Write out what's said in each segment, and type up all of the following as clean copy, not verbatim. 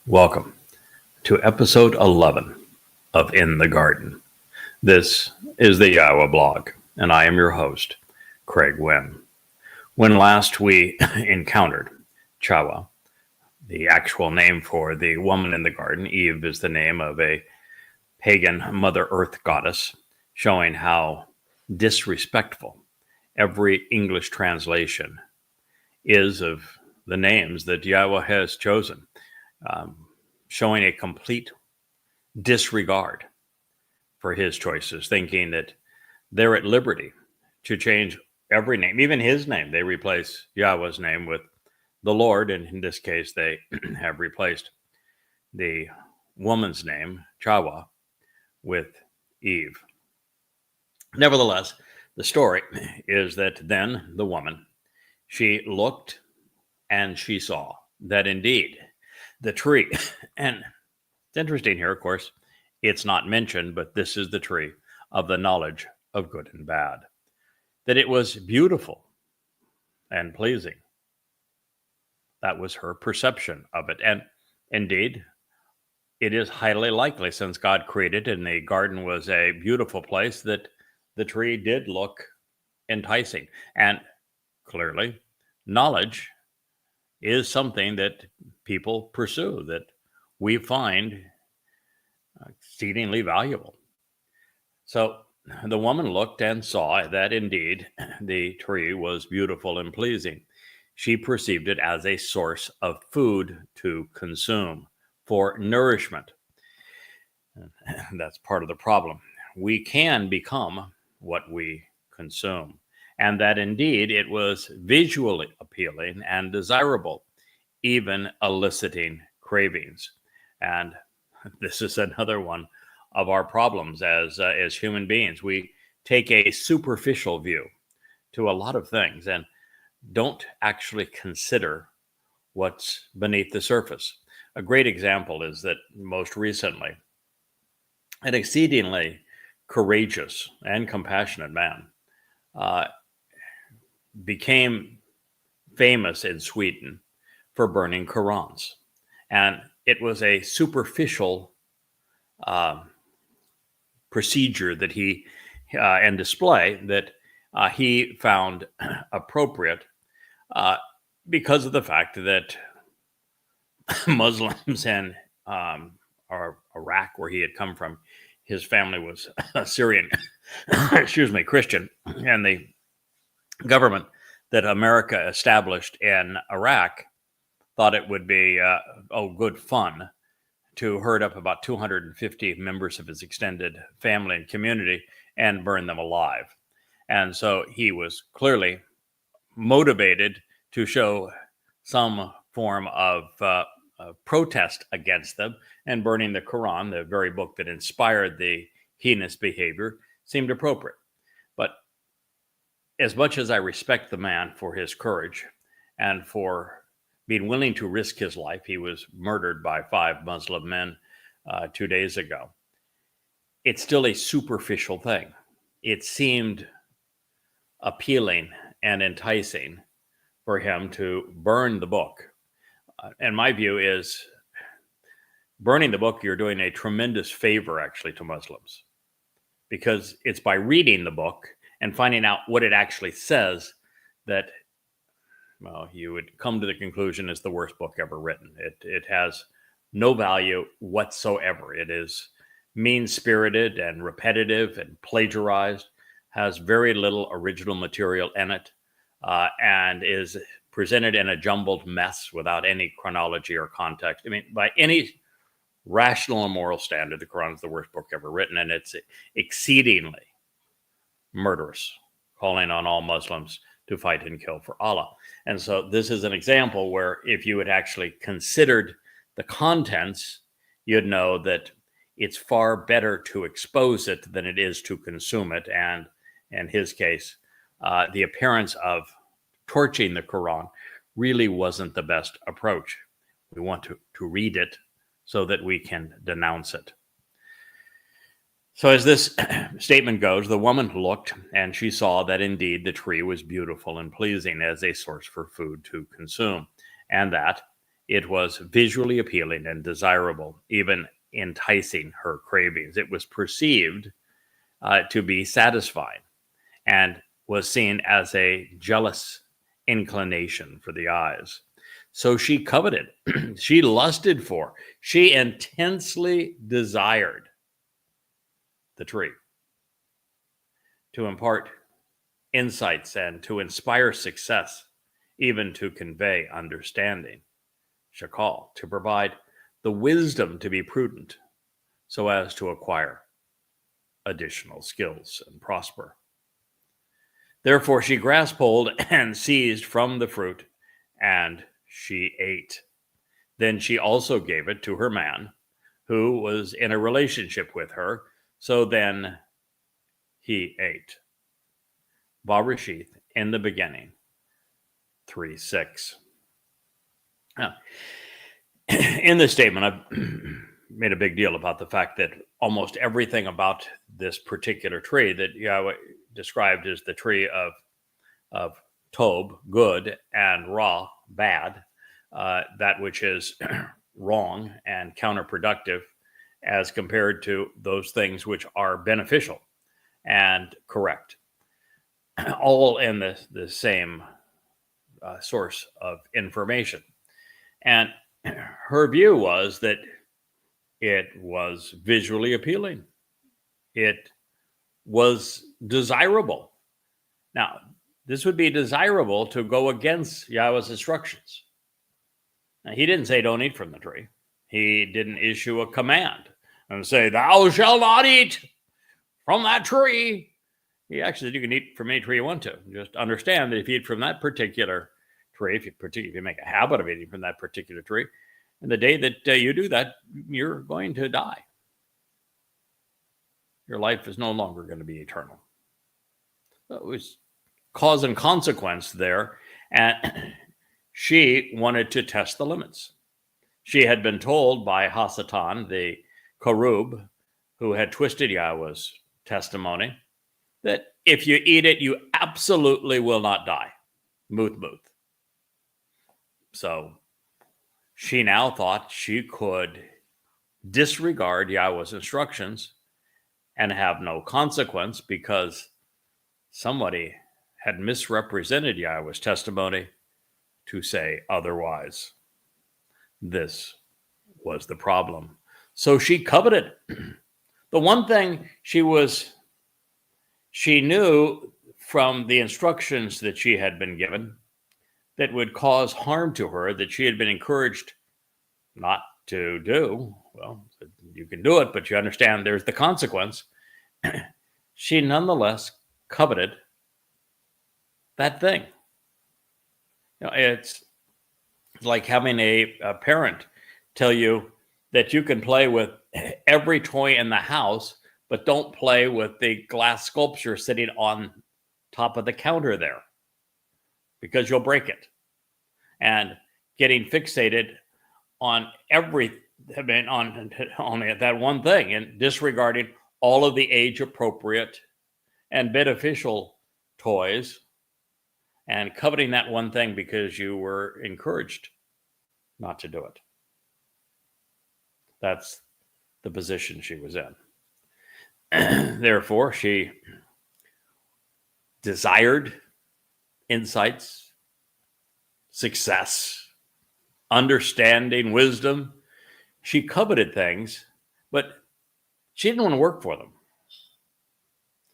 Welcome to episode 11 of In the Garden. This is the YAHOWAH blog, and I am your host, Craig Winn. When last we encountered Towrah, the actual name for the woman in the garden, Eve is the name of a pagan Mother Earth goddess, showing how disrespectful every English translation is of the names that Yahweh has chosen. Showing a complete disregard for his choices, thinking that they're at liberty to change every name, even his name. They replace Yahweh's name with the Lord, and in this case, they have replaced the woman's name, Towrah, with Eve. Nevertheless, the story is that then the woman, she looked and she saw that indeed the tree, and it's interesting here, of course, it's not mentioned, but this is the tree of the knowledge of good and bad, that it was beautiful and pleasing. That was her perception of it. And indeed, it is highly likely, since God created and the garden was a beautiful place, that the tree did look enticing. And clearly, knowledge is something that people pursue, that we find exceedingly valuable. So the woman looked and saw that indeed the tree was beautiful and pleasing. She perceived it as a source of food to consume for nourishment. And that's part of the problem. We can become what we consume. And that indeed it was visually appealing and desirable, even eliciting cravings. And this is another one of our problems as human beings. We take a superficial view to a lot of things and don't actually consider what's beneath the surface. A great example is that most recently, an exceedingly courageous and compassionate man became famous in Sweden for burning Qurans. And it was a superficial procedure that he and display that he found appropriate because of the fact that Muslims in Iraq, where he had come from, his family was Syrian, Christian, and the government that America established in Iraq thought it would be good fun to herd up about 250 members of his extended family and community and burn them alive. And so he was clearly motivated to show some form of protest against them, and burning the Quran, the very book that inspired the heinous behavior, seemed appropriate. But as much as I respect the man for his courage and for being willing to risk his life — he was murdered by 5 Muslim men 2 days ago — it's still a superficial thing. It seemed appealing and enticing for him to burn the book. And my view is, burning the book, you're doing a tremendous favor actually to Muslims, because it's by reading the book and finding out what it actually says that, well, you would come to the conclusion it's the worst book ever written. It has no value whatsoever. It is mean-spirited and repetitive and plagiarized, has very little original material in it, and is presented in a jumbled mess without any chronology or context. I mean, by any rational and moral standard, the Quran is the worst book ever written, and it's exceedingly murderous, calling on all Muslims to fight and kill for Allah. And so this is an example where if you had actually considered the contents, you'd know that it's far better to expose it than it is to consume it. And in his case, the appearance of torching the Quran really wasn't the best approach. We want to read it so that we can denounce it. So as this statement goes, the woman looked and she saw that indeed the tree was beautiful and pleasing as a source for food to consume, and that It was visually appealing and desirable, even enticing her cravings. It was perceived to be satisfying and was seen as a jealous inclination for the eyes. So she coveted, she lusted for, she intensely desired the tree to impart insights and to inspire success, even to convey understanding. Shakal, to provide the wisdom to be prudent so as to acquire additional skills and prosper. Therefore, she grasped hold and seized from the fruit, and she ate. Then she also gave it to her man, who was in a relationship with her. So then he ate. Barashith, in the beginning, 3:6. Now, in this statement, I've made a big deal about the fact that almost everything about this particular tree that Yahweh described as the tree of Tob, good, and Ra, bad, that which is wrong and counterproductive, as compared to those things which are beneficial and correct, all in the same source of information. And her view was that it was visually appealing. It was desirable. Now, this would be desirable to go against Yahweh's instructions. Now, he didn't say don't eat from the tree. He didn't issue a command and say, thou shalt not eat from that tree. He actually said you can eat from any tree you want to. Just understand that if you eat from that particular tree, if you make a habit of eating from that particular tree, and the day that you do that, you're going to die. Your life is no longer going to be eternal. So it was cause and consequence there, and she wanted to test the limits. She had been told by Hasatan, the Karub, who had twisted Yahweh's testimony, that if you eat it, you absolutely will not die. Muth. So she now thought she could disregard Yahweh's instructions and have no consequence because somebody had misrepresented Yahweh's testimony to say otherwise. This was the problem. So she coveted. The one thing she knew from the instructions that she had been given that would cause harm to her, that she had been encouraged not to do. Well, you can do it, but you understand there's the consequence. She nonetheless coveted that thing. You know, it's like having a parent tell you that you can play with every toy in the house, but don't play with the glass sculpture sitting on top of the counter there because you'll break it. And getting fixated on on that one thing and disregarding all of the age appropriate and beneficial toys and coveting that one thing because you were encouraged not to do it. That's the position she was in. Therefore, she desired insights, success, understanding, wisdom. She coveted things, but she didn't want to work for them.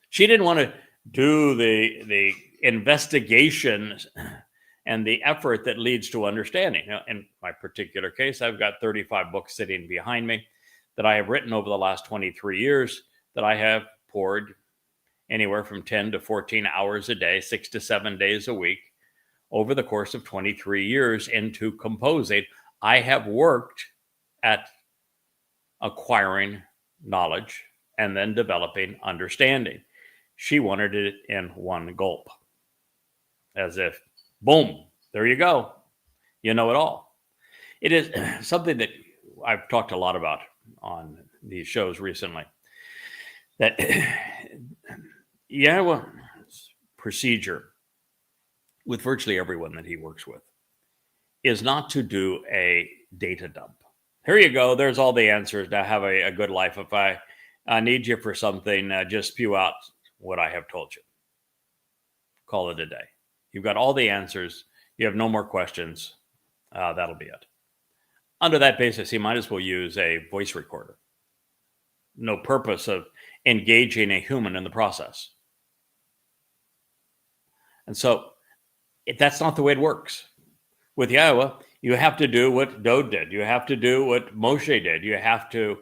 She didn't want to do the investigation and the effort that leads to understanding. Now, in my particular case, I've got 35 books sitting behind me that I have written over the last 23 years that I have poured anywhere from 10 to 14 hours a day, 6 to 7 days a week, over the course of 23 years into composing. I have worked at acquiring knowledge and then developing understanding. She wanted it in one gulp, as if, boom, there you go. You know it all. It is something that I've talked a lot about on these shows recently, that Yahweh's procedure with virtually everyone that he works with is not to do a data dump. Here you go. There's all the answers to have a good life. If I need you for something, just spew out what I have told you. Call it a day. You've got all the answers. You have no more questions. That'll be it. Under that basis, you might as well use a voice recorder. No purpose of engaging a human in the process. And so that's not the way it works. With Yahowah, you have to do what Dode did. You have to do what Moshe did. You have to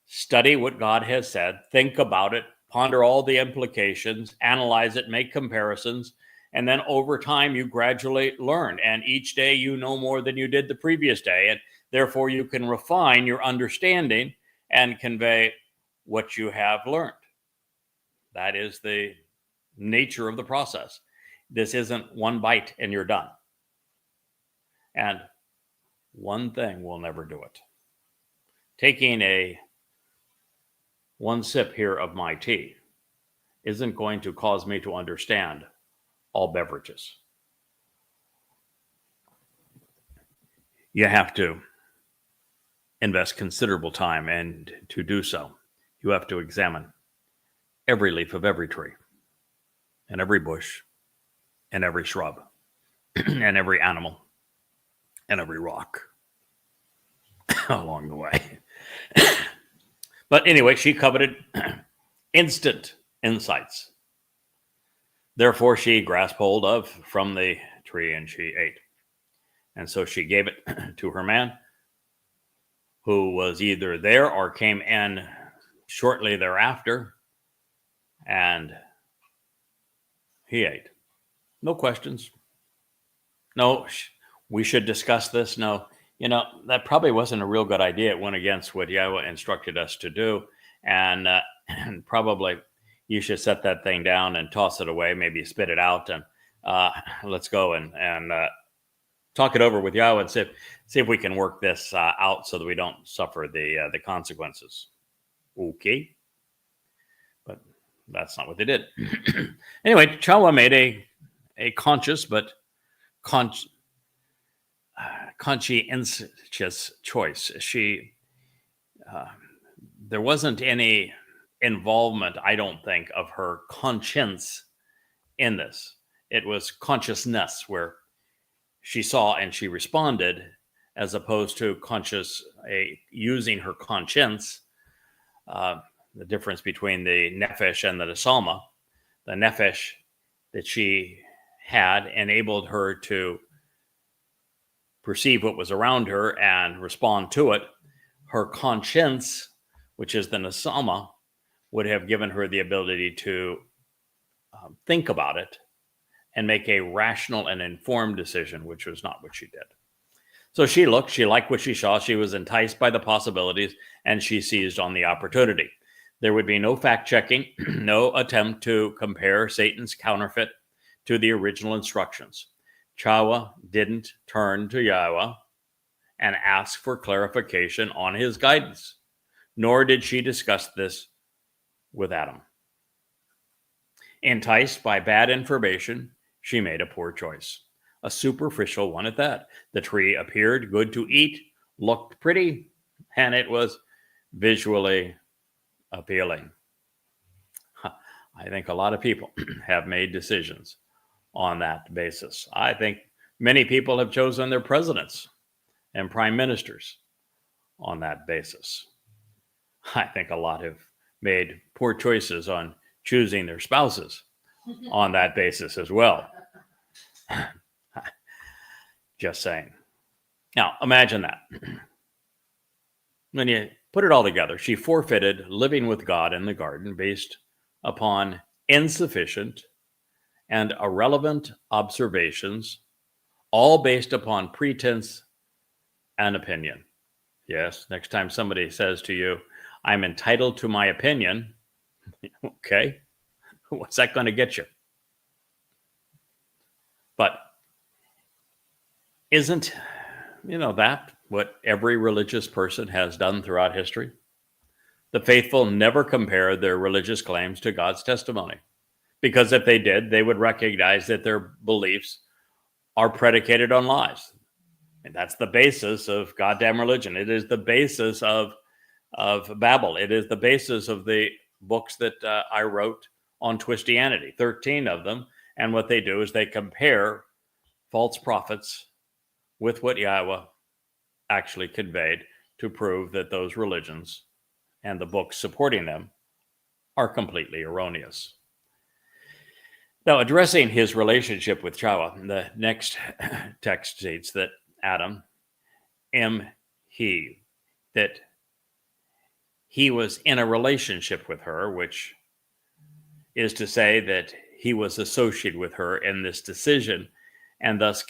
study what God has said, think about it, ponder all the implications, analyze it, make comparisons, and then over time you gradually learn. And each day you know more than you did the previous day, and therefore you can refine your understanding and convey what you have learned. That is the nature of the process. This isn't one bite and you're done. And one thing will never do it. Taking one sip here of my tea isn't going to cause me to understand all beverages. You have to invest considerable time, and to do so, you have to examine every leaf of every tree, and every bush, and every shrub, and every animal, and every rock along the way. But anyway, she coveted instant insights. Therefore, she grasped hold of from the tree and she ate. And so she gave it to her man, who was either there or came in shortly thereafter, and he ate. No questions. No, we should discuss this. No, that probably wasn't a real good idea. It went against what Yahowah instructed us to do. And probably you should set that thing down and toss it away, maybe spit it out, and let's go and talk it over with Yahowah and see if we can work this out so that we don't suffer the consequences. Okay. But that's not what they did. Anyway, Towrah made a conscious but conscientious choice. There wasn't any involvement, I don't think, of her conscience in this. It was consciousness, where she saw and she responded, as opposed to using her conscience. The difference between the nefesh and the nesama. The nefesh that she had enabled her to perceive what was around her and respond to it. Her conscience, which is the nesama, would have given her the ability to think about it and make a rational and informed decision, which was not what she did. So she liked what she saw, she was enticed by the possibilities, and she seized on the opportunity. There would be no fact-checking, no attempt to compare Satan's counterfeit to the original instructions. Towrah didn't turn to Yahowah and ask for clarification on his guidance, nor did she discuss this with Adam. Enticed by bad information, she made a poor choice, a superficial one at that. The tree appeared good to eat, looked pretty, and it was visually appealing. I think a lot of people have made decisions on that basis. I think many people have chosen their presidents and prime ministers on that basis. I think a lot have made poor choices on choosing their spouses on that basis as well. Just saying. Now, imagine that. When you put it all together, she forfeited living with God in the garden based upon insufficient and irrelevant observations, all based upon pretense and opinion. Yes, next time somebody says to you, I'm entitled to my opinion, okay, what's that going to get you? But isn't, that what every religious person has done throughout history? The faithful never compare their religious claims to God's testimony, because if they did, they would recognize that their beliefs are predicated on lies. And that's the basis of goddamn religion. It is the basis of Babel. It is the basis of the books that I wrote on Twistianity, 13 of them. And what they do is they compare false prophets with what Yahowah actually conveyed to prove that those religions and the books supporting them are completely erroneous. Now, addressing his relationship with Towrah, the next text states that Adam, that he was in a relationship with her, which is to say that he was associated with her in this decision and thus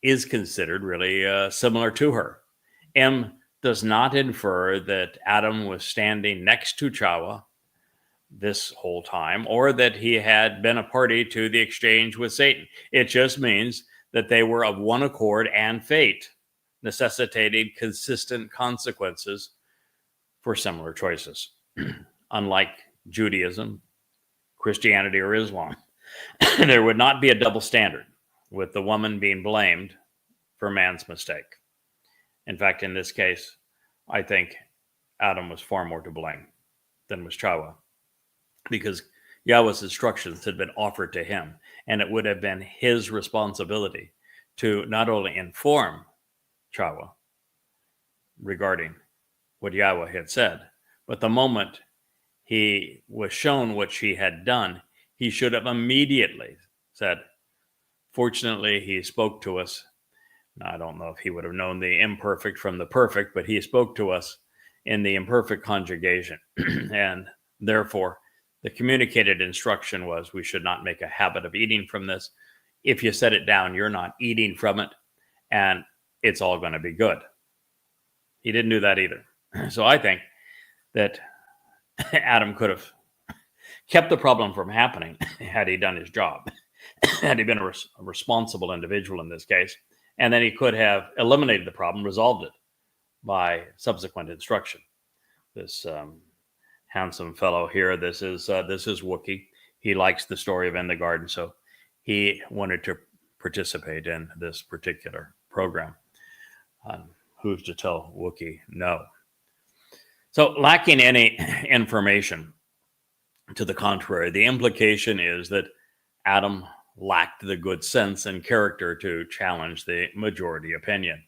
is considered really similar to her. Does not infer that Adam was standing next to Towrah this whole time, or that he had been a party to the exchange with Satan. It just means that they were of one accord and fate, necessitating consistent consequences for similar choices. Unlike Judaism, Christianity, or Islam, there would not be a double standard, with the woman being blamed for man's mistake. In fact, in this case, I think Adam was far more to blame than was Towrah, because Yahweh's instructions had been offered to him, and it would have been his responsibility to not only inform Towrah regarding what Yahowah had said, but the moment he was shown what she had done, he should have immediately said, fortunately, he spoke to us. Now, I don't know if he would have known the imperfect from the perfect, but he spoke to us in the imperfect conjugation. And therefore, the communicated instruction was we should not make a habit of eating from this. If you set it down, you're not eating from it, and it's all going to be good. He didn't do that either. So I think that Adam could have kept the problem from happening had he done his job, had he been a responsible individual in this case, and then he could have eliminated the problem, resolved it by subsequent instruction. This handsome fellow here, this is Wookie. He likes the story of In the Garden, so he wanted to participate in this particular program. Who's to tell Wookie no? So, lacking any information to the contrary, the implication is that Adam lacked the good sense and character to challenge the majority opinion.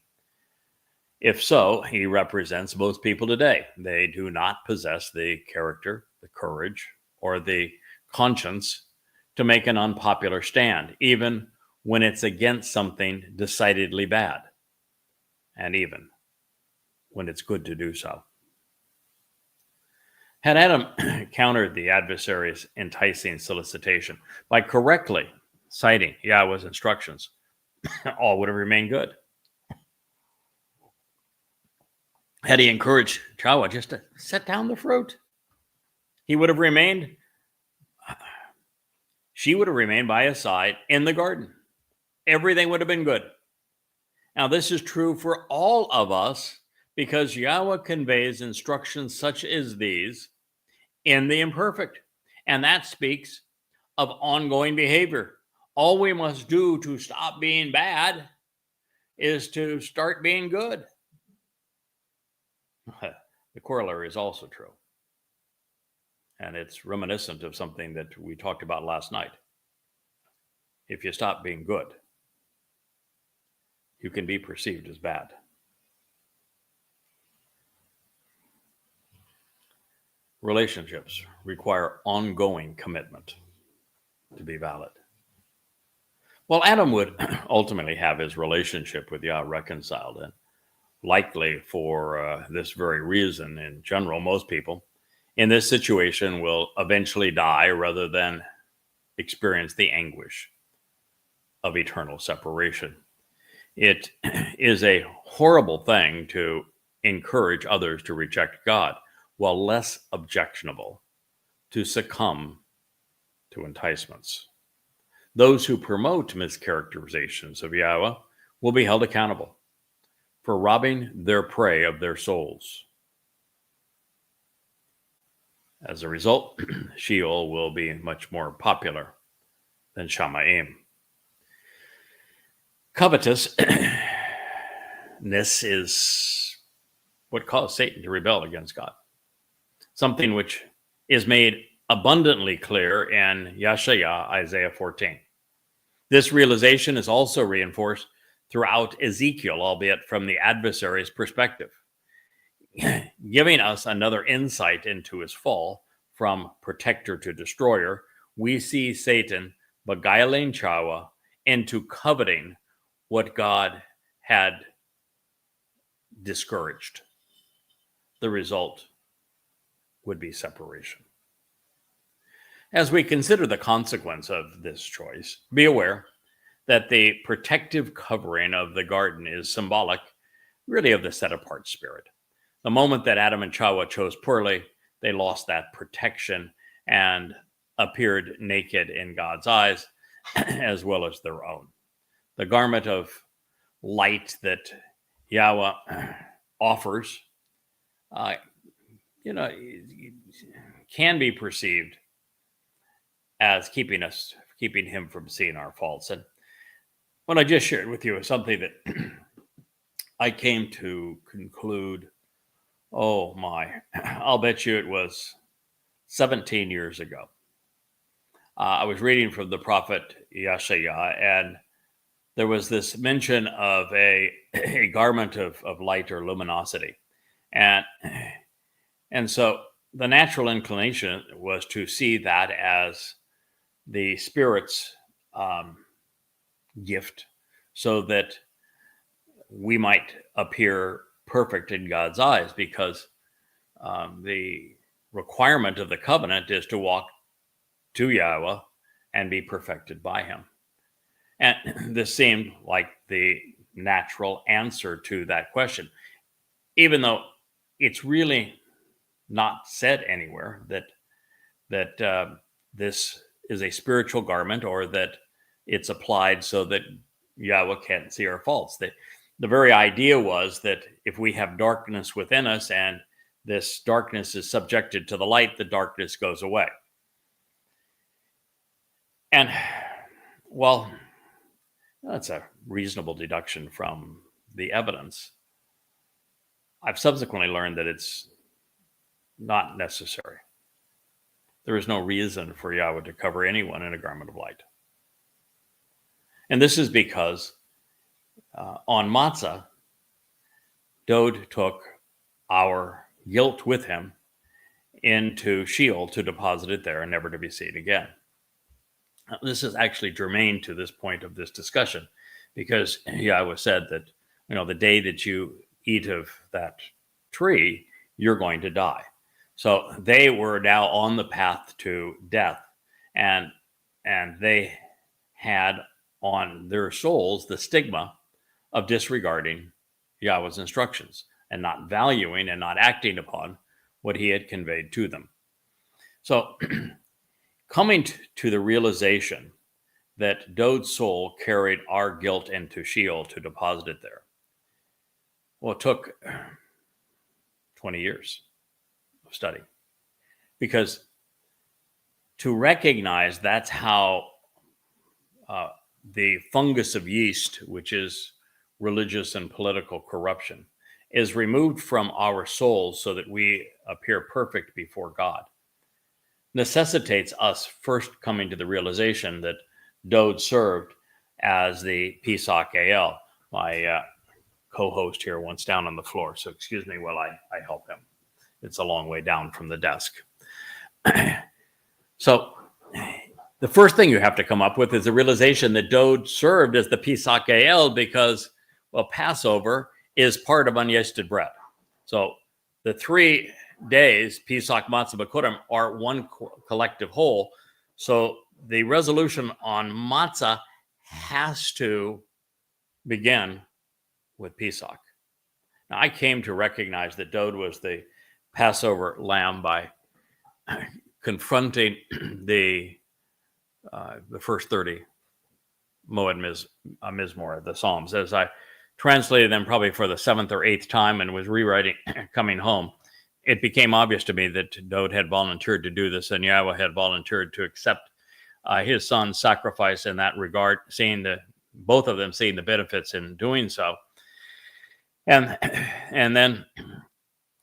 If so, he represents most people today. They do not possess the character, the courage, or the conscience to make an unpopular stand, even when it's against something decidedly bad, and even when it's good to do so. Had Adam countered the adversary's enticing solicitation by correctly citing Yahweh's instructions, all would have remained good. Had he encouraged Towrah just to set down the fruit, she would have remained by his side in the garden. Everything would have been good. Now, this is true for all of us because Yahowah conveys instructions such as these in the imperfect. And that speaks of ongoing behavior. All we must do to stop being bad is to start being good. The corollary is also true. And it's reminiscent of something that we talked about last night. If you stop being good, you can be perceived as bad. Relationships require ongoing commitment to be valid. Well, Adam would ultimately have his relationship with Yah reconciled, and likely for this very reason, in general, most people in this situation will eventually die rather than experience the anguish of eternal separation. It is a horrible thing to encourage others to reject God, while less objectionable to succumb to enticements. Those who promote mischaracterizations of Yahowah will be held accountable for robbing their prey of their souls. As a result, Sheol will be much more popular than Shamayim. Covetousness is what caused Satan to rebel against God. Something which is made abundantly clear in Yeshaya, Isaiah 14. This realization is also reinforced throughout Ezekiel, albeit from the adversary's perspective, giving us another insight into his fall from protector to destroyer. We see Satan beguiling Towrah into coveting what God had discouraged. The result would be separation. As we consider the consequence of this choice, be aware that the protective covering of the garden is symbolic, really, of the set-apart spirit. The moment that Adam and Towrah chose poorly, they lost that protection and appeared naked in God's eyes, as well as their own. The garment of light that Yahweh offers, can be perceived as keeping him from seeing our faults. And what I just shared with you is something that I came to conclude, I'll bet you it was 17 years ago. I was reading from the prophet Yeshaya, and there was this mention of a garment of light or luminosity. And so the natural inclination was to see that as the Spirit's gift, so that we might appear perfect in God's eyes, because the requirement of the covenant is to walk to Yahweh and be perfected by him. And this seemed like the natural answer to that question, even though it's really not said anywhere that this is a spiritual garment, or that it's applied so that Yahweh can't see our faults. The very idea was that if we have darkness within us and this darkness is subjected to the light, the darkness goes away. And, well, that's a reasonable deduction from the evidence. I've subsequently learned that it's not necessary. There is no reason for Yahweh to cover anyone in a garment of light. And this is because on Matzah, Dod took our guilt with him into Sheol to deposit it there and never to be seen again. This is actually germane to this point of this discussion, because Yahweh said that, the day that you eat of that tree, you're going to die. So they were now on the path to death, and they had on their souls the stigma of disregarding Yahweh's instructions and not valuing and not acting upon what he had conveyed to them. So coming to the realization that Dod's soul carried our guilt into Sheol to deposit it there, well, it took 20 years of study, because to recognize that's how the fungus of yeast, which is religious and political corruption, is removed from our souls so that we appear perfect before God, necessitates us first coming to the realization that Dod served as the Pesach El. My co-host here wants down on the floor, so excuse me while I help him. It's a long way down from the desk. So the first thing you have to come up with is the realization that Dod served as the Pesach El, because, Passover is part of unyeasted bread. So the 3 days, Pesach, Matzah, Bikurim, are one collective whole. So the resolution on Matzah has to begin with Pesach. Now, I came to recognize that Dod was the Passover lamb by confronting the first 30 Moed Mizmor, the Psalms, as I translated them probably for the 7th or 8th time and was rewriting coming home. It became obvious to me that Dod had volunteered to do this, and Yahweh had volunteered to accept his son's sacrifice in that regard, seeing both of them seeing the benefits in doing so. And then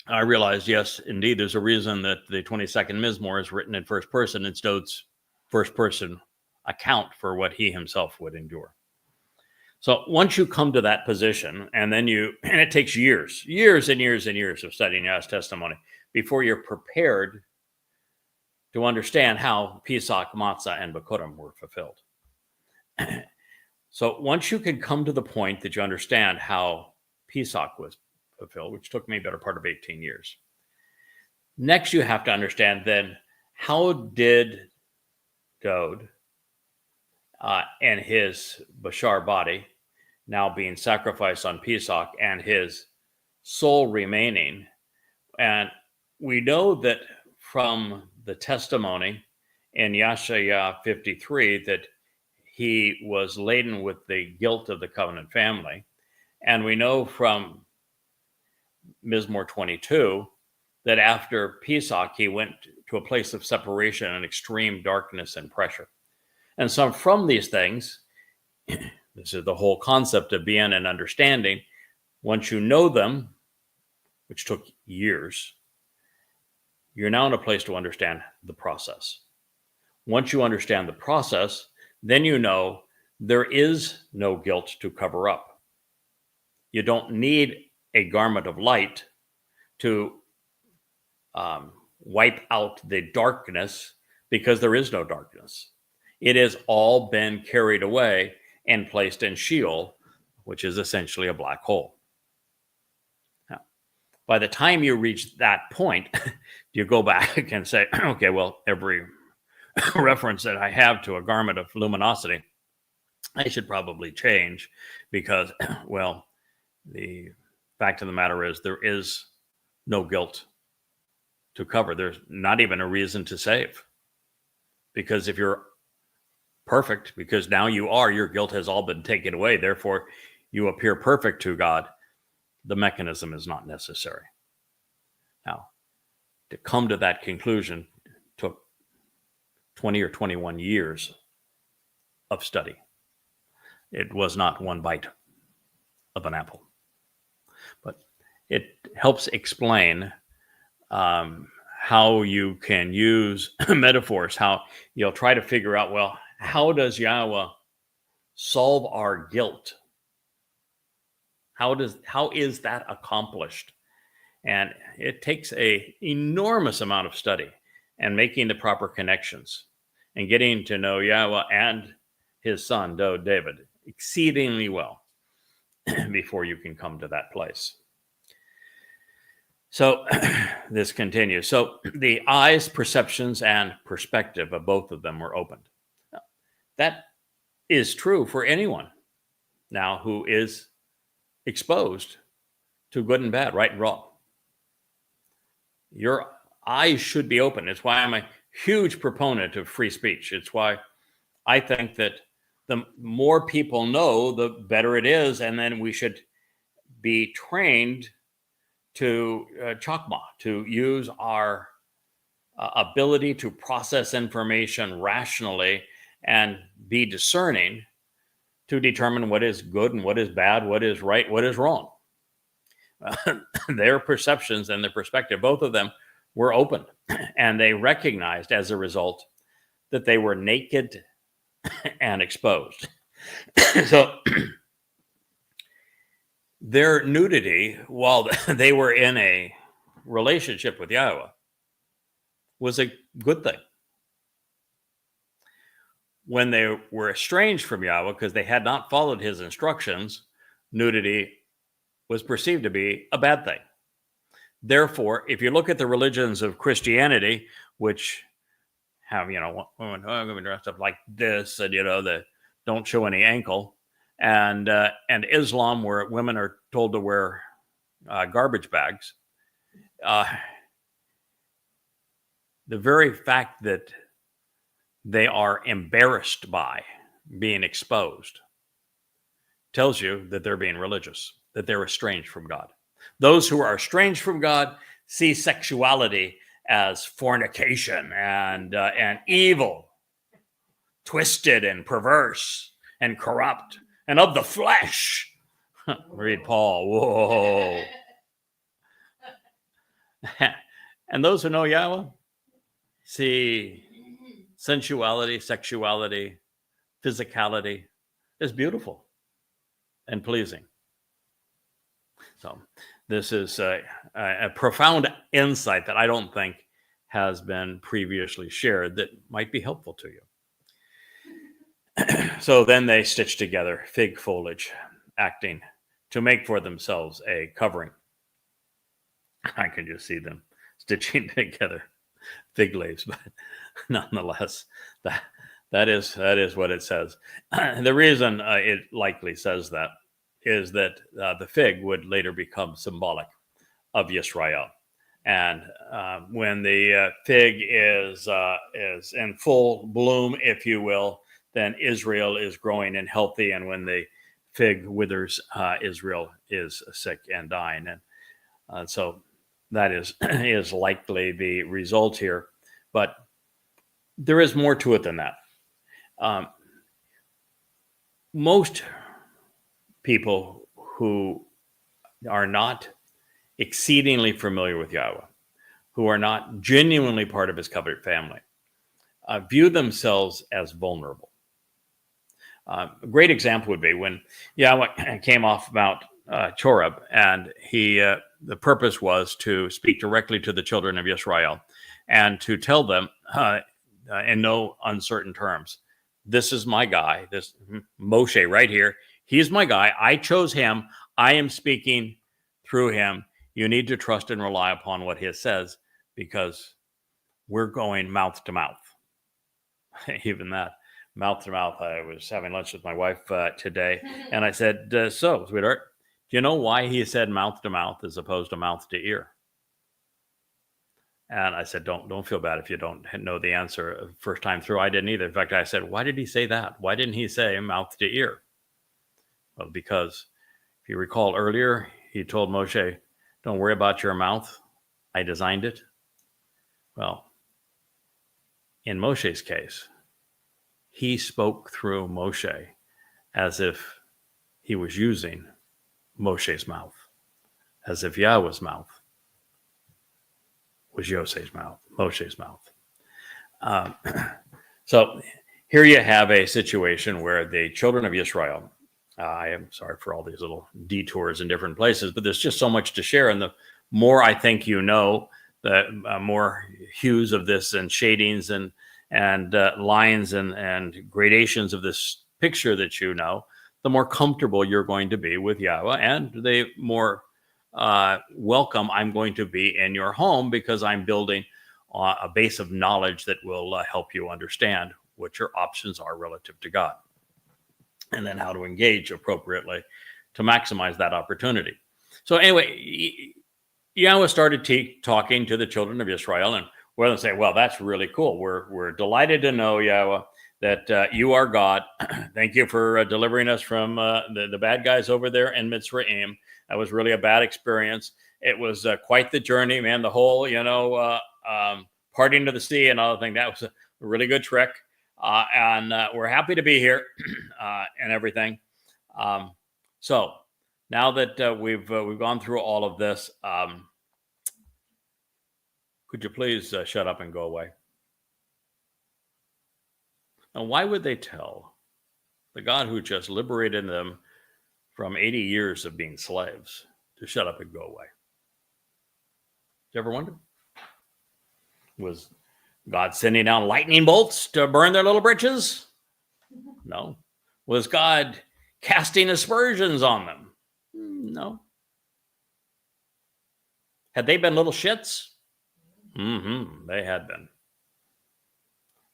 I realized, yes, indeed, there's a reason that the 22nd Mizmor is written in first person. It's David's first person account for what he himself would endure. So once you come to that position, and it takes years and years and years of studying Yah's testimony before you're prepared to understand how Pesach, Matzah, and Bikurim were fulfilled. So once you can come to the point that you understand how Pesach was fulfilled, which took me a better part of 18 years. Next, you have to understand then, how did Dowd and his Bashar body, now being sacrificed on Pesach, and his soul remaining. And we know that from the testimony in Yeshaya 53 that he was laden with the guilt of the covenant family. And we know from Mizmor 22 that after Pesach, he went to a place of separation and extreme darkness and pressure. And so from these things, this is the whole concept of being and understanding. Once you know them, which took years, you're now in a place to understand the process. Once you understand the process, then you know there is no guilt to cover up. You don't need a garment of light to wipe out the darkness, because there is no darkness. It has all been carried away and placed in Sheol, which is essentially a black hole. Now, by the time you reach that point, you go back and say, okay, well, every reference that I have to a garment of luminosity, I should probably change, because, well, the fact of the matter is there is no guilt to cover. There's not even a reason to save, because if you're perfect, because now your guilt has all been taken away, therefore you appear perfect to God, the mechanism is not necessary. Now, to come to that conclusion took 20 or 21 years of study. It was not one bite of an apple. But it helps explain how you can use metaphors, how you'll try to figure out, well, how does Yahweh solve our guilt? How is that accomplished? And it takes an enormous amount of study and making the proper connections and getting to know Yahweh and his son, David, exceedingly well before you can come to that place. So this continues. So the eyes, perceptions, and perspective of both of them were opened. Now, that is true for anyone now who is exposed to good and bad, right and wrong. Your eyes should be open. It's why I'm a huge proponent of free speech. It's why I think that the more people know, the better it is. And then we should be trained to chakma, to use our ability to process information rationally and be discerning to determine what is good and what is bad, what is right, what is wrong. Their perceptions and their perspective, both of them were open, and they recognized as a result that they were naked and exposed. So their nudity, while they were in a relationship with Yahweh, was a good thing. When they were estranged from Yahweh because they had not followed his instructions, nudity was perceived to be a bad thing. Therefore, if you look at the religions of Christianity, which have, women going to be dressed up like this, and, they don't show any ankle, and Islam, where women are told to wear garbage bags, the very fact that they are embarrassed by being exposed tells you that they're being religious, that they're estranged from God. Those who are estranged from God see sexuality as fornication and evil, twisted and perverse and corrupt. and of the flesh. Read Paul. Whoa. And those who know Yahweh see sensuality, sexuality, physicality is beautiful and pleasing. So this is a profound insight that I don't think has been previously shared that might be helpful to you. So then they stitch together fig foliage, acting to make for themselves a covering. I can just see them stitching together fig leaves, but nonetheless, that is what it says. The reason it likely says that is that the fig would later become symbolic of Yisrael. And when the fig is in full bloom, if you will, then Israel is growing and healthy. And when the fig withers, Israel is sick and dying. And so that is likely the result here. But there is more to it than that. Most people who are not exceedingly familiar with Yahweh, who are not genuinely part of his covenant family, view themselves as vulnerable. A great example would be when Yahweh came off Mount Towrah, and the purpose was to speak directly to the children of Israel and to tell them in no uncertain terms, this is my guy, this Moshe right here. He's my guy. I chose him. I am speaking through him. You need to trust and rely upon what he says, because we're going mouth to mouth. Even that, mouth to mouth. I was having lunch with my wife today, and I said, so, sweetheart, do you know why he said mouth to mouth as opposed to mouth to ear? And I said, don't feel bad if you don't know the answer first time through. I didn't either. In fact, I said, why did he say that? Why didn't he say mouth to ear? Well, because if you recall earlier, he told Moshe, don't worry about your mouth. I designed it. Well, in Moshe's case, he spoke through Moshe as if he was using Moshe's mouth, as if Yahweh's mouth was Moshe's mouth. So here you have a situation where the children of Israel, I am sorry for all these little detours in different places, but there's just so much to share. And the more I think you know, the more hues of this and shadings and lines and gradations of this picture that you know, the more comfortable you're going to be with Yahweh, and the more welcome I'm going to be in your home, because I'm building a base of knowledge that will help you understand what your options are relative to God, and then how to engage appropriately to maximize that opportunity. So anyway, Yahweh started talking to the children of Israel, and we're going to say, well, that's really cool. We're delighted to know, Yahweh, that you are God. Thank you for delivering us from the bad guys over there in Mitzrayim. That was really a bad experience. It was quite the journey, man. The whole, parting to the sea and all the thing. That was a really good trick. And we're happy to be here and everything. So now that we've gone through all of this, could you please shut up and go away? Now, why would they tell the God who just liberated them from 80 years of being slaves to shut up and go away? Did you ever wonder? Was God sending down lightning bolts to burn their little britches? No. Was God casting aspersions on them? No. Had they been little shits? They had been.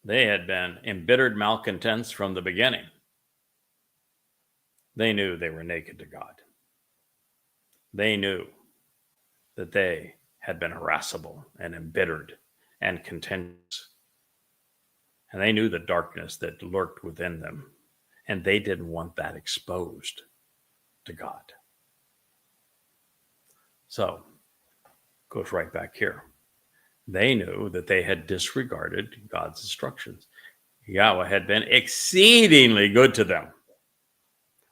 They had been embittered malcontents from the beginning. They knew they were naked to God. They knew that they had been irascible and embittered and contentious. And they knew the darkness that lurked within them. And they didn't want that exposed to God. So, goes right back here. They knew that they had disregarded God's instructions. Yahweh had been exceedingly good to them.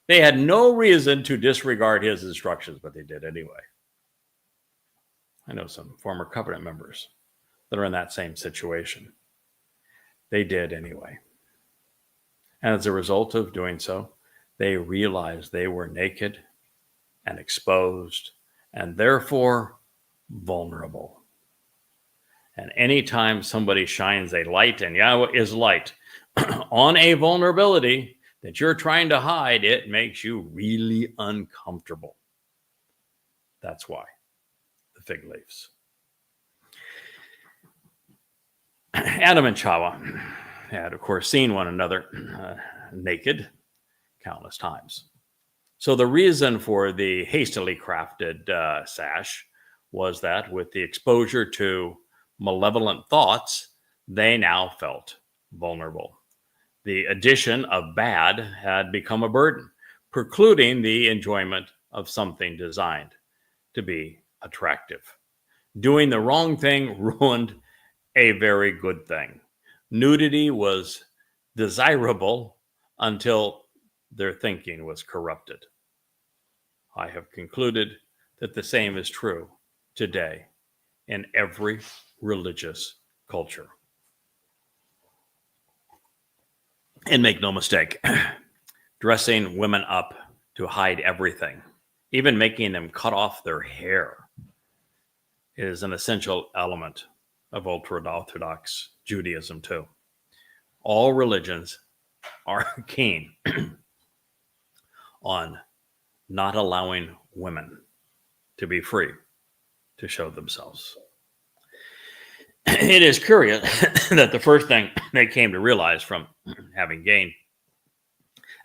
They had no reason to disregard his instructions, but they did anyway. I know some former covenant members that are in that same situation. They did anyway. And as a result of doing so, they realized they were naked and exposed and therefore vulnerable. And anytime somebody shines a light, and Yahweh is light, on a vulnerability that you're trying to hide, it makes you really uncomfortable. That's why the fig leaves. Adam and Chava had, of course, seen one another naked countless times. So the reason for the hastily crafted sash was that with the exposure to malevolent thoughts, they now felt vulnerable. The addition of bad had become a burden, precluding the enjoyment of something designed to be attractive. Doing the wrong thing ruined a very good thing. Nudity was desirable until their thinking was corrupted. I have concluded that the same is true today in every religious culture. And make no mistake, dressing women up to hide everything, even making them cut off their hair, is an essential element of ultra-Orthodox Judaism too. All religions are keen on not allowing women to be free to show themselves. It is curious that the first thing they came to realize from having gained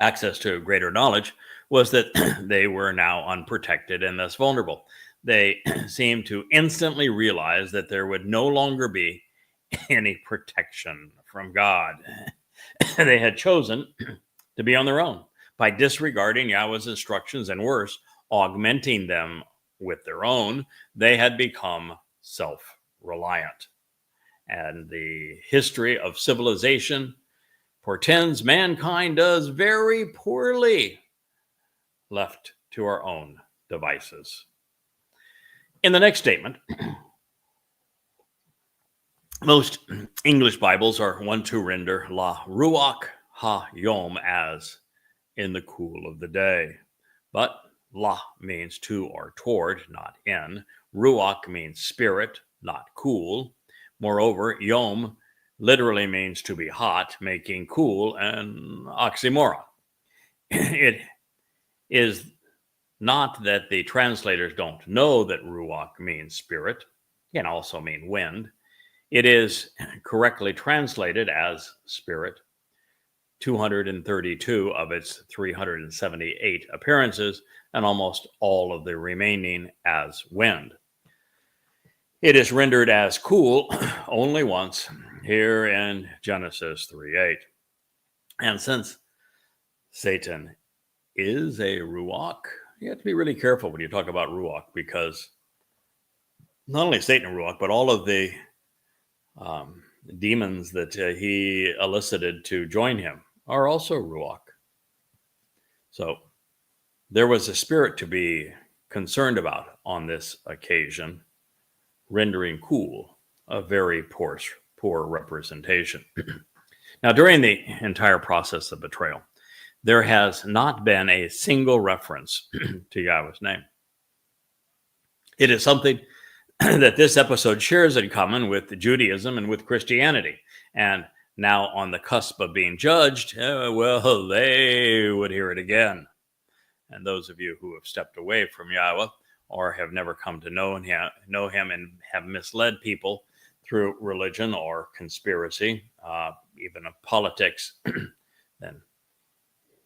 access to greater knowledge was that they were now unprotected and thus vulnerable. They seemed to instantly realize that there would no longer be any protection from God. They had chosen to be on their own by disregarding Yahweh's instructions and worse, augmenting them with their own. They had become self-reliant. And the history of civilization portends mankind does very poorly left to our own devices. In the next statement, most English Bibles are one to render la ruach ha-yom as in the cool of the day. But la means to or toward, not in. Ruach means spirit, not cool. Moreover, yom literally means to be hot, making cool an oxymoron. It is not that the translators don't know that ruach means spirit. It can also mean wind. It is correctly translated as spirit 232 of its 378 appearances, and almost all of the remaining as wind. It is rendered as cool only once here in Genesis 3:8. And since Satan is a ruach, you have to be really careful when you talk about ruach, because not only Satan a ruach, but all of the demons that he elicited to join him are also ruach. So there was a spirit to be concerned about on this occasion, rendering cool a very poor representation. Now, during the entire process of betrayal, there has not been a single reference to Yahweh's name. It is something that this episode shares in common with Judaism and with Christianity. And now on the cusp of being judged, well, they would hear it again. And those of you who have stepped away from Yahweh or have never come to know him and have misled people through religion or conspiracy, even of politics, then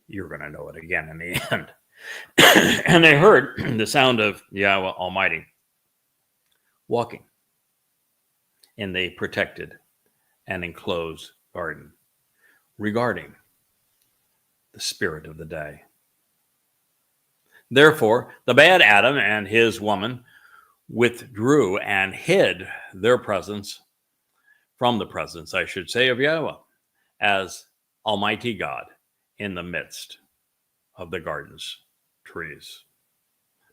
you're going to know it again in the end. And they heard the sound of Yahweh Almighty walking in the protected and enclosed garden, regarding the spirit of the day. Therefore, the bad Adam and his woman withdrew and hid their presence from the presence, I should say, of Yahweh as Almighty God in the midst of the garden's trees.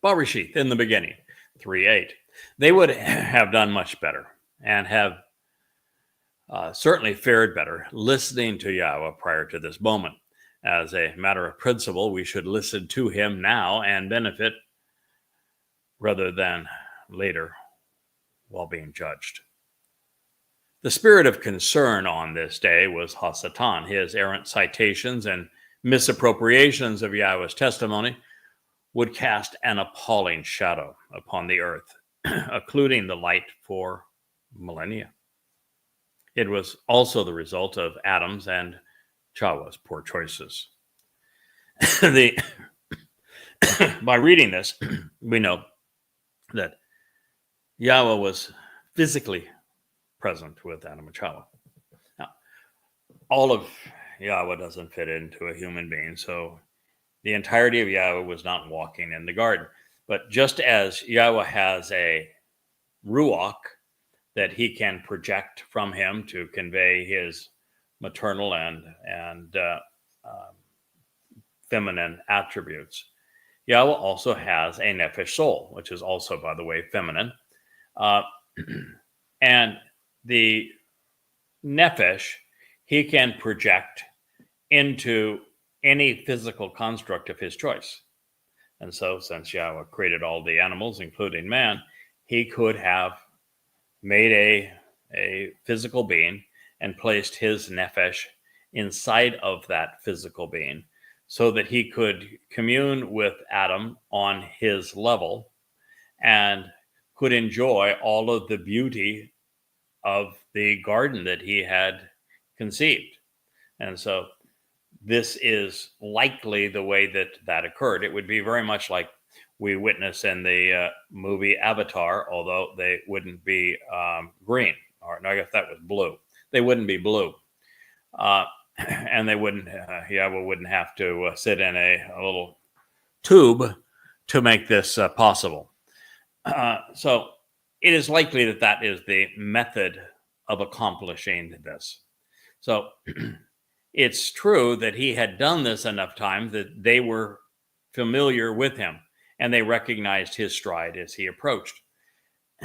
Barishith, in the beginning, 3:8. They would have done much better and have certainly fared better listening to Yahweh prior to this moment. As a matter of principle, we should listen to him now and benefit rather than later while being judged. The spirit of concern on this day was Hasatan. His errant citations and misappropriations of Yahweh's testimony would cast an appalling shadow upon the earth, occluding the light for millennia. It was also the result of Adam's and Chawah's poor choices. By reading this, we know that Yahweh was physically present with Adam and Chawah. Now, all of Yahweh doesn't fit into a human being, so the entirety of Yahweh was not walking in the garden. But just as Yahweh has a ruach that he can project from him to convey his maternal and feminine attributes, Yahweh also has a nephesh soul, which is also, by the way, feminine. And the nephesh, he can project into any physical construct of his choice. And so, since Yahweh created all the animals, including man, he could have made a physical being and placed his nephesh inside of that physical being so that he could commune with Adam on his level and could enjoy all of the beauty of the garden that he had conceived. And so this is likely the way that occurred. It would be very much like we witness in the movie Avatar, although they wouldn't be green. Or no, I guess that was blue. They wouldn't be blue. And they wouldn't, Yahweh wouldn't have to sit in a little tube to make this possible. So it is likely that is the method of accomplishing this. So it's true that he had done this enough times that they were familiar with him and they recognized his stride as he approached.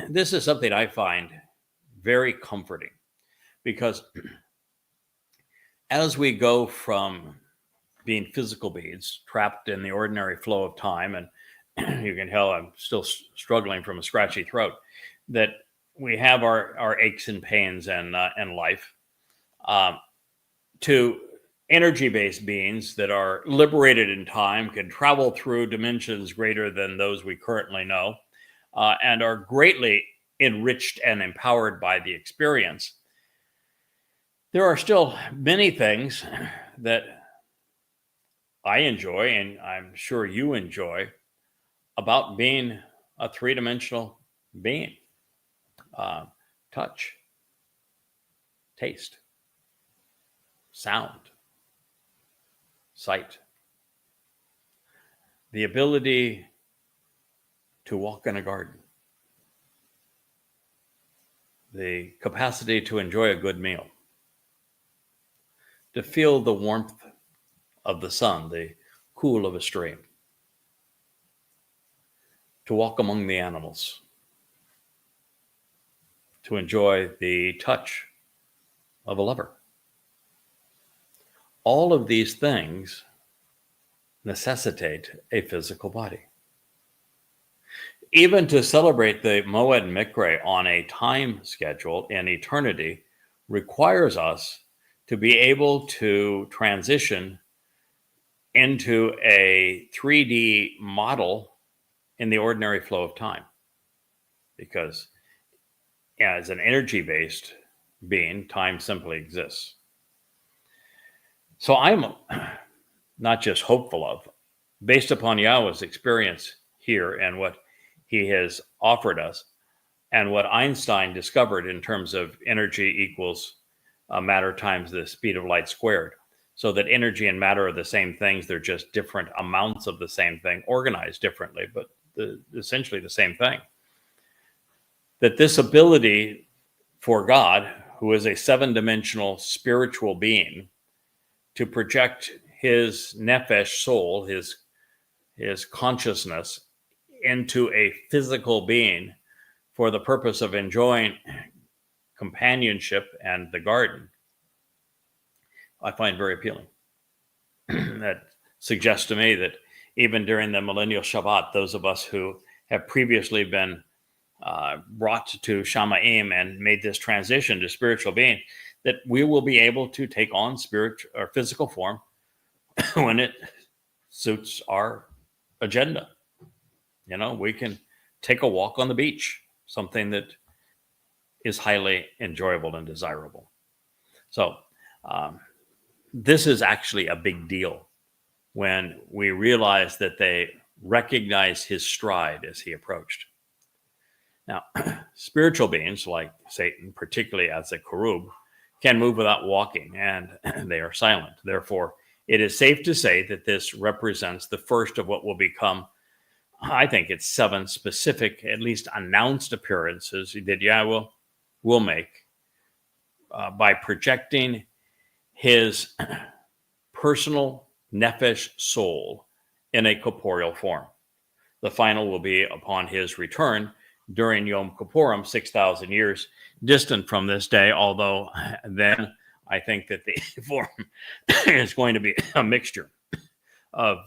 This is something I find very comforting because as we go from being physical beings trapped in the ordinary flow of time, and you can tell I'm still struggling from a scratchy throat, that we have our aches and pains in life, to energy-based beings that are liberated in time, can travel through dimensions greater than those we currently know, and are greatly enriched and empowered by the experience. There are still many things that I enjoy, and I'm sure you enjoy, about being a three-dimensional being. Touch, taste, sound, sight. The ability to walk in a garden. The capacity to enjoy a good meal. To feel the warmth of the sun, the cool of a stream. To walk among the animals. To enjoy the touch of a lover. All of these things necessitate a physical body. Even to celebrate the Moed Mikre on a time schedule in eternity requires us to be able to transition into a 3D model in the ordinary flow of time. Because as an energy-based being, time simply exists. So I'm not just hopeful of, based upon Yahweh's experience here and what he has offered us, and what Einstein discovered in terms of energy equals matter times the speed of light squared. So that energy and matter are the same things, they're just different amounts of the same thing, organized differently, but essentially the same thing. That this ability for God, who is a 7-dimensional spiritual being, to project his nephesh soul, his consciousness, into a physical being for the purpose of enjoying companionship and the garden, I find very appealing. That suggests to me that even during the millennial Shabat, those of us who have previously been brought to Shamaim and made this transition to spiritual being, that we will be able to take on spirit or physical form when it suits our agenda. You know, we can take a walk on the beach, something that is highly enjoyable and desirable. So this is actually a big deal when we realize that they recognize his stride as he approached. Now, spiritual beings like Satan, particularly as a cherub, can move without walking, and they are silent. Therefore, it is safe to say that this represents the first of what will become, I think it's 7 specific, at least announced appearances that Yahweh will make by projecting his personal nephesh soul in a corporeal form. The final will be upon his return during Yom Kippurim, 6,000 years distant from this day, although then I think that the form is going to be a mixture of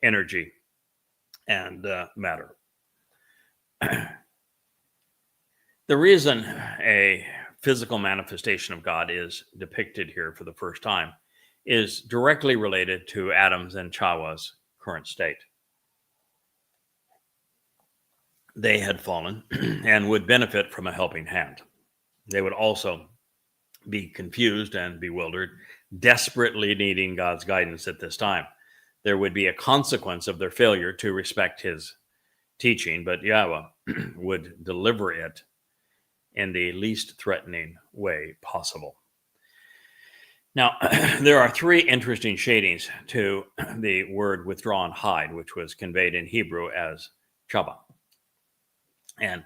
energy and matter. The reason a physical manifestation of God is depicted here for the first time is directly related to Adam's and Chawah's current state. They had fallen and would benefit from a helping hand. They would also be confused and bewildered, desperately needing God's guidance at this time. There would be a consequence of their failure to respect his teaching, but Yahweh would deliver it in the least threatening way possible. Now, there are 3 interesting shadings to the word withdrawn hide, which was conveyed in Hebrew as Shabat. And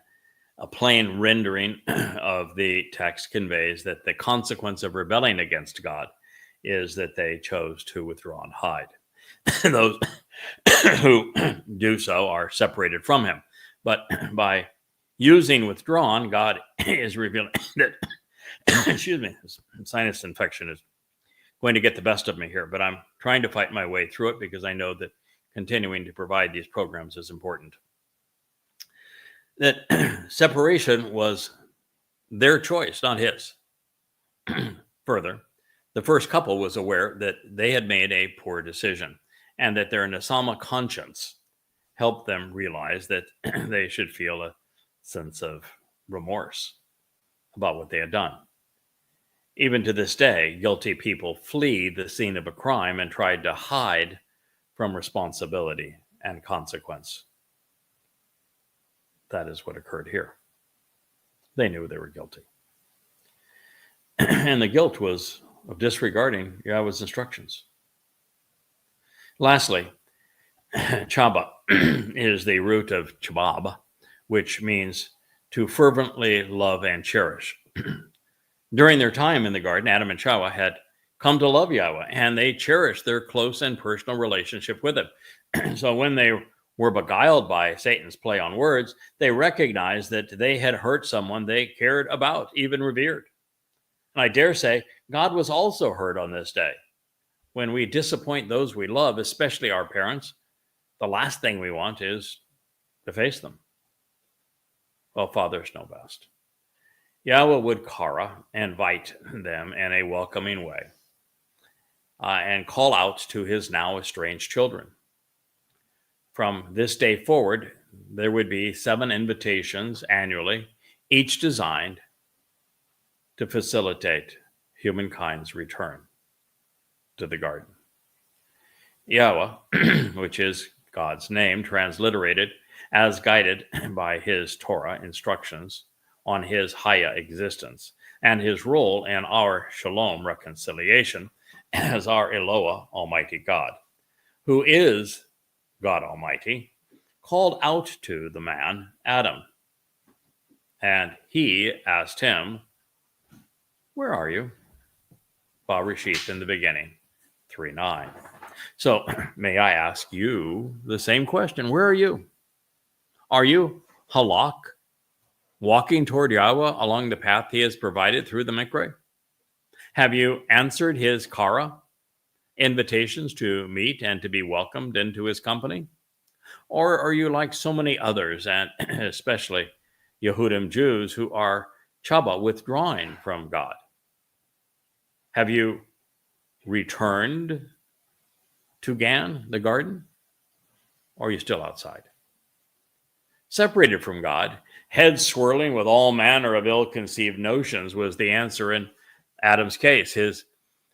a plain rendering of the text conveys that the consequence of rebelling against God is that they chose to withdraw and hide. Those who do so are separated from him. But by using withdrawn, God is revealing that, excuse me, sinus infection is going to get the best of me here, but I'm trying to fight my way through it because I know that continuing to provide these programs is important. That separation was their choice, not his. Further, the first couple was aware that they had made a poor decision and that their Nesama conscience helped them realize that they should feel a sense of remorse about what they had done. Even to this day, guilty people flee the scene of a crime and tried to hide from responsibility and consequence. That is what occurred here. They knew they were guilty. And the guilt was of disregarding Yahweh's instructions. Lastly, Chaba is the root of chabab, which means to fervently love and cherish. During their time in the garden, Adam and Chawah had come to love Yahweh, and they cherished their close and personal relationship with him. So when they were beguiled by Satan's play on words, they recognized that they had hurt someone they cared about, even revered. And I dare say God was also hurt on this day. When we disappoint those we love, especially our parents, the last thing we want is to face them. Well, fathers know best. Yahweh would kara, invite them in a welcoming way, and call out to his now estranged children. From this day forward, there would be 7 invitations annually, each designed to facilitate humankind's return to the garden. Yahweh, which is God's name, transliterated as guided by his Torah instructions on his Haya existence and his role in our Shalom reconciliation as our Eloah, Almighty God, who is God Almighty, called out to the man, Adam. And he asked him, "Where are you?" Ba Rishith in the beginning. 3:9. So may I ask you the same question? Where are you? Are you halak, walking toward Yahweh along the path he has provided through the Mikre? Have you answered his kara, invitations to meet and to be welcomed into his company? Or are you like so many others, and especially Yehudim Jews, who are chaba, withdrawing from God? Have you returned to Gan, the garden? Or are you still outside? Separated from God, head swirling with all manner of ill-conceived notions was the answer in Adam's case. His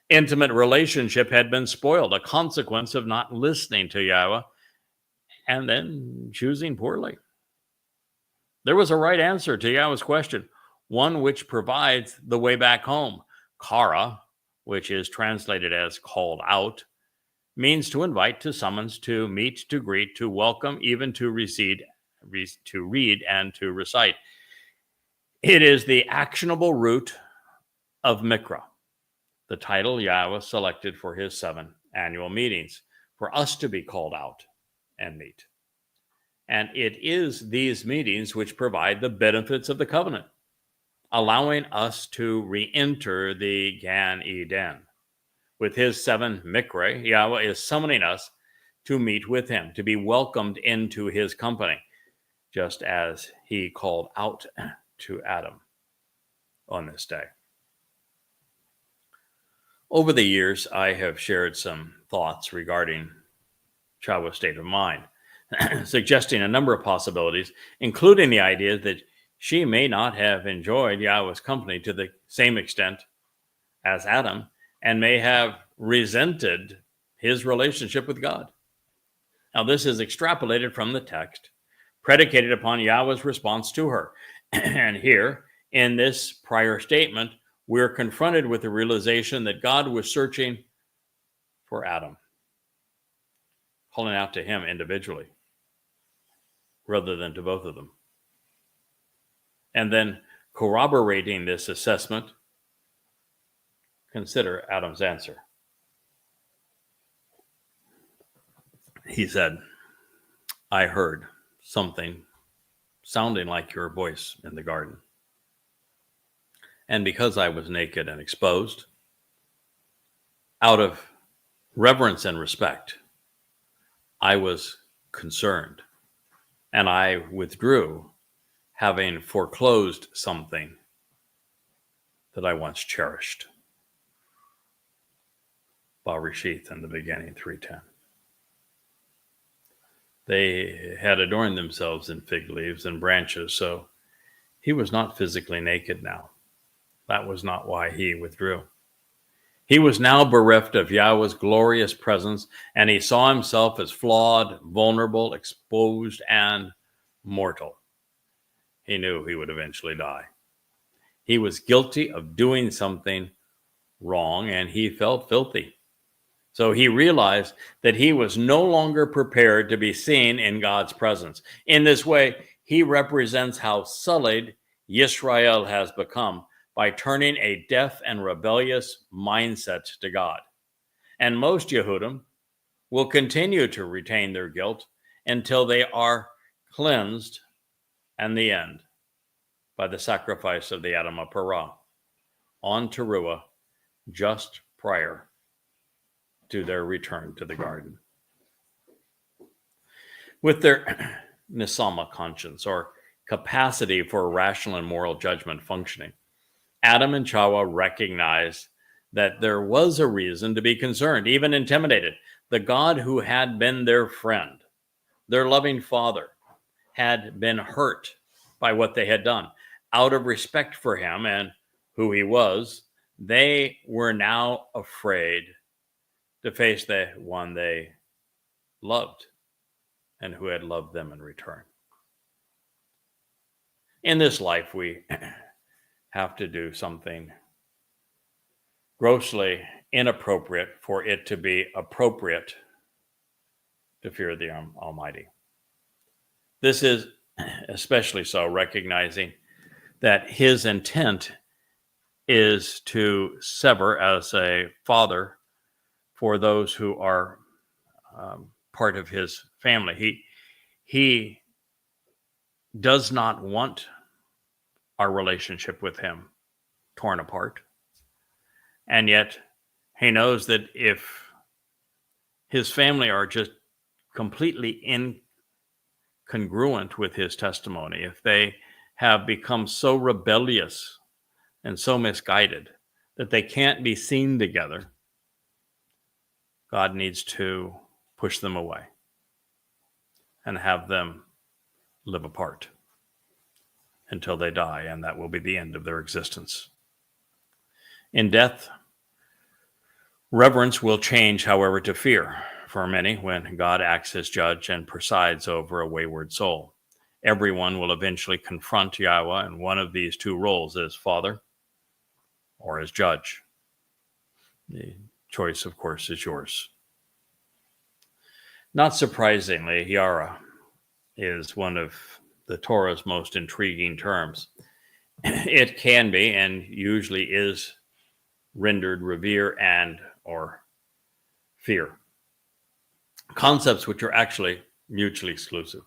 intimate relationship had been spoiled, a consequence of not listening to Yahweh and then choosing poorly. There was a right answer to Yahweh's question, one which provides the way back home. Kara, which is translated as called out, means to invite, to summons, to meet, to greet, to welcome, even to read and to recite. It is the actionable root of Mikra, the title Yahweh selected for his 7 annual meetings, for us to be called out and meet. And it is these meetings which provide the benefits of the covenant, allowing us to re-enter the Gan Eden. With his 7 Mikre, Yahweh is summoning us to meet with him, to be welcomed into his company, just as he called out to Adam on this day. Over the years, I have shared some thoughts regarding Chawah's state of mind, suggesting a number of possibilities, including the idea that she may not have enjoyed Yahweh's company to the same extent as Adam, and may have resented his relationship with God. Now, this is extrapolated from the text, predicated upon Yahweh's response to her. And here, in this prior statement, we're confronted with the realization that God was searching for Adam, calling out to him individually, rather than to both of them. And then corroborating this assessment, consider Adam's answer. He said, I heard something sounding like your voice in the garden. And because I was naked and exposed, out of reverence and respect, I was concerned, and I withdrew, having foreclosed something that I once cherished. Barishith in the beginning, 3:10. They had adorned themselves in fig leaves and branches, so he was not physically naked now. That was not why he withdrew. He was now bereft of Yahweh's glorious presence, and he saw himself as flawed, vulnerable, exposed, and mortal. He knew he would eventually die. He was guilty of doing something wrong, and he felt filthy. So he realized that he was no longer prepared to be seen in God's presence. In this way, he represents how sullied Yisrael has become by turning a deaf and rebellious mindset to God. And most Yehudim will continue to retain their guilt until they are cleansed, and the end, by the sacrifice of the Adam Parah on Towrah, just prior to their return to the garden. With their nisama conscience, or capacity for rational and moral judgment functioning, Adam and Chawah recognized that there was a reason to be concerned, even intimidated. The God who had been their friend, their loving father, had been hurt by what they had done. Out of respect for him and who he was, they were now afraid to face the one they loved and who had loved them in return. In this life, we have to do something grossly inappropriate for it to be appropriate to fear the Almighty. This is especially so, recognizing that his intent is to sever, as a father, for those who are part of his family. He does not want our relationship with him torn apart. And yet he knows that if his family are just completely incongruent with his testimony, if they have become so rebellious and so misguided that they can't be seen together, God needs to push them away and have them live apart until they die, and that will be the end of their existence. In death, reverence will change, however, to fear for many when God acts as judge and presides over a wayward soul. Everyone will eventually confront Yahowah in one of these two roles, as father or as judge. The choice, of course, is yours. Not surprisingly, Yahowah is one of the Torah's most intriguing terms. It can be, and usually is, rendered revere and or fear. Concepts which are actually mutually exclusive.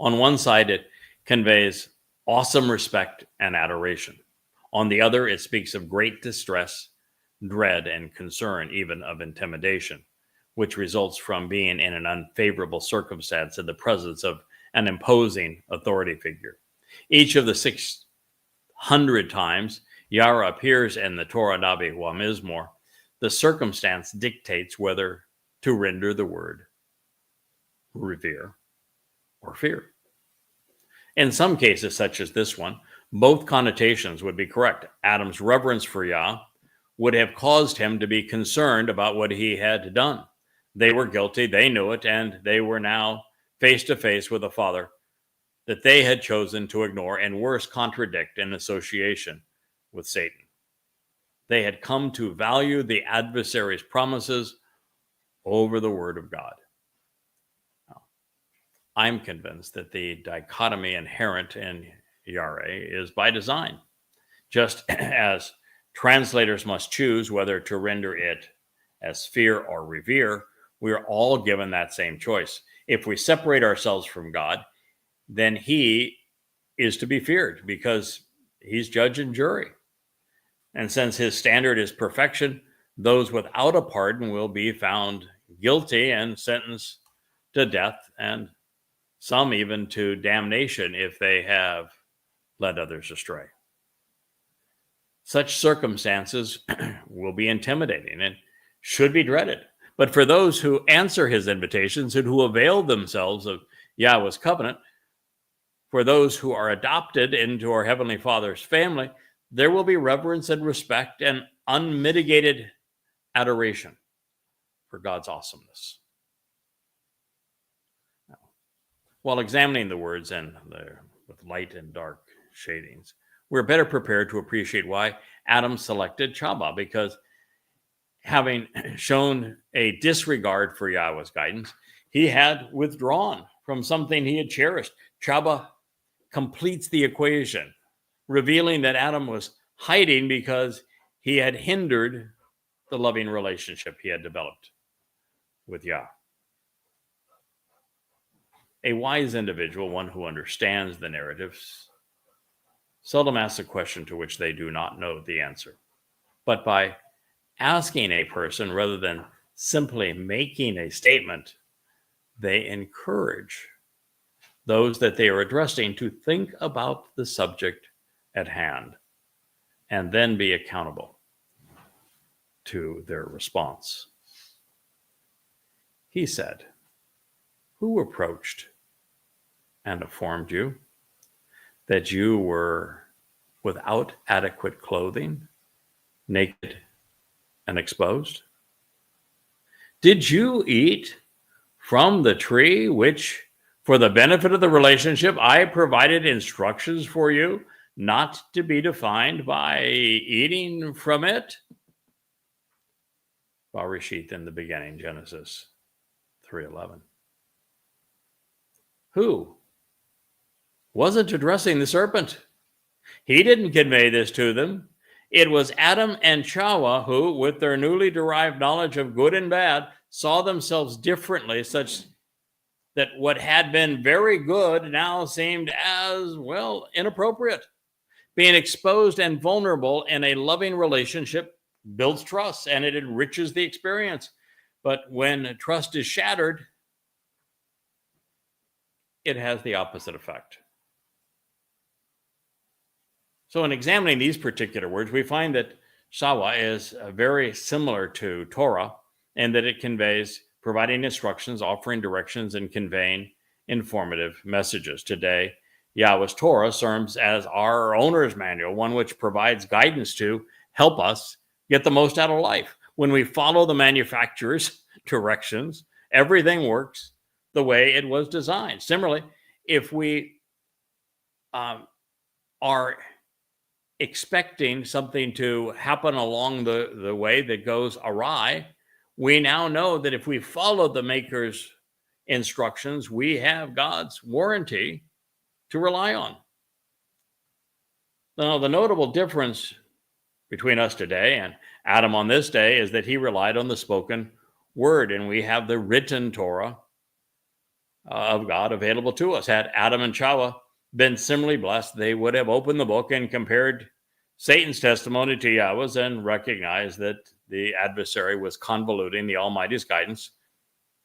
On one side, it conveys awesome respect and adoration. On the other, it speaks of great distress, dread, and concern, even of intimidation, which results from being in an unfavorable circumstance in the presence of an imposing authority figure. Each of the 600 times Yahowah appears in the Towrah of God, the circumstance dictates whether to render the word revere or fear. In some cases, such as this one, both connotations would be correct. Adam's reverence for Yah would have caused him to be concerned about what he had done. They were guilty, they knew it, and they were now face to face with a father that they had chosen to ignore and worse, contradict in association with Satan. They had come to value the adversary's promises over the word of God. Now, I'm convinced that the dichotomy inherent in Yahowah is by design, just as translators must choose whether to render it as fear or revere. We are all given that same choice. If we separate ourselves from God, then he is to be feared because he's judge and jury. And since his standard is perfection, those without a pardon will be found guilty and sentenced to death, and some even to damnation if they have led others astray. Such circumstances will be intimidating and should be dreaded. But for those who answer his invitations and who avail themselves of Yahowah's covenant, for those who are adopted into our Heavenly Father's family, there will be reverence and respect and unmitigated adoration for God's awesomeness. Now, while examining the words with light and dark shadings, we're better prepared to appreciate why Adam selected Shabat, because having shown a disregard for Yahowah's guidance, he had withdrawn from something he had cherished. Shabat completes the equation, revealing that Adam was hiding because he had hindered the loving relationship he had developed with Yah. A wise individual, one who understands the narratives, seldom asks a question to which they do not know the answer. But by asking a person rather than simply making a statement, they encourage those that they are addressing to think about the subject at hand and then be accountable to their response. He said, "Who approached and informed you that you were without adequate clothing, naked and exposed? Did you eat from the tree which, for the benefit of the relationship, I provided instructions for you not to be defined by eating from it?" Bereshith in the beginning, Genesis 3:11. Who wasn't addressing the serpent? He didn't convey this to them. It was Adam and Chawah who, with their newly derived knowledge of good and bad, saw themselves differently, such that what had been very good now seemed as, well, inappropriate. Being exposed and vulnerable in a loving relationship builds trust and it enriches the experience. But when trust is shattered, it has the opposite effect. So in examining these particular words, we find that Shawah is very similar to Torah and that it conveys providing instructions, offering directions, and conveying informative messages. Today, Yahweh's Torah serves as our owner's manual, one which provides guidance to help us get the most out of life. When we follow the manufacturer's directions, everything works the way it was designed. Similarly, if we are expecting something to happen along the way that goes awry, we now know that if we follow the maker's instructions, we have God's warranty to rely on. Now, the notable difference between us today and Adam on this day is that he relied on the spoken word, and we have the written Torah of God available to us. Had Adam and Chawah been similarly blessed, they would have opened the book and compared Satan's testimony to Yahweh's and recognized that the adversary was convoluting the Almighty's guidance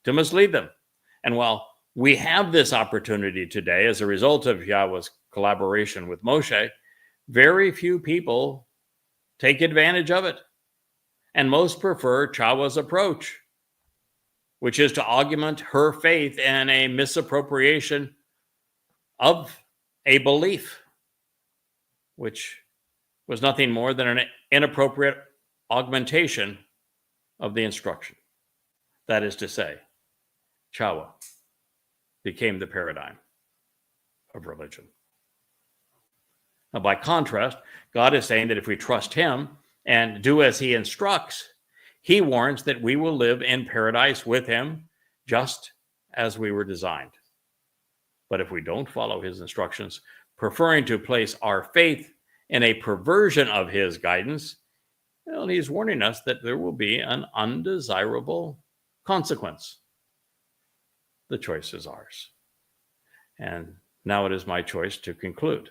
to mislead them. And while we have this opportunity today as a result of Yahweh's collaboration with Moshe, very few people take advantage of it. And most prefer Chawah's approach, which is to augment her faith in a misappropriation of a belief, which was nothing more than an inappropriate augmentation of the instruction. That is to say, Chawah became the paradigm of religion. Now, by contrast, God is saying that if we trust him and do as he instructs, he warns that we will live in paradise with him just as we were designed. But if we don't follow his instructions, preferring to place our faith in a perversion of his guidance, well, he's warning us that there will be an undesirable consequence. The choice is ours. And now it is my choice to conclude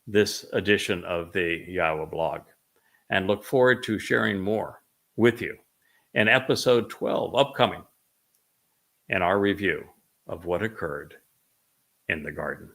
this edition of the YAHOWAH blog and look forward to sharing more with you in episode 12 upcoming in our review of what occurred in the garden.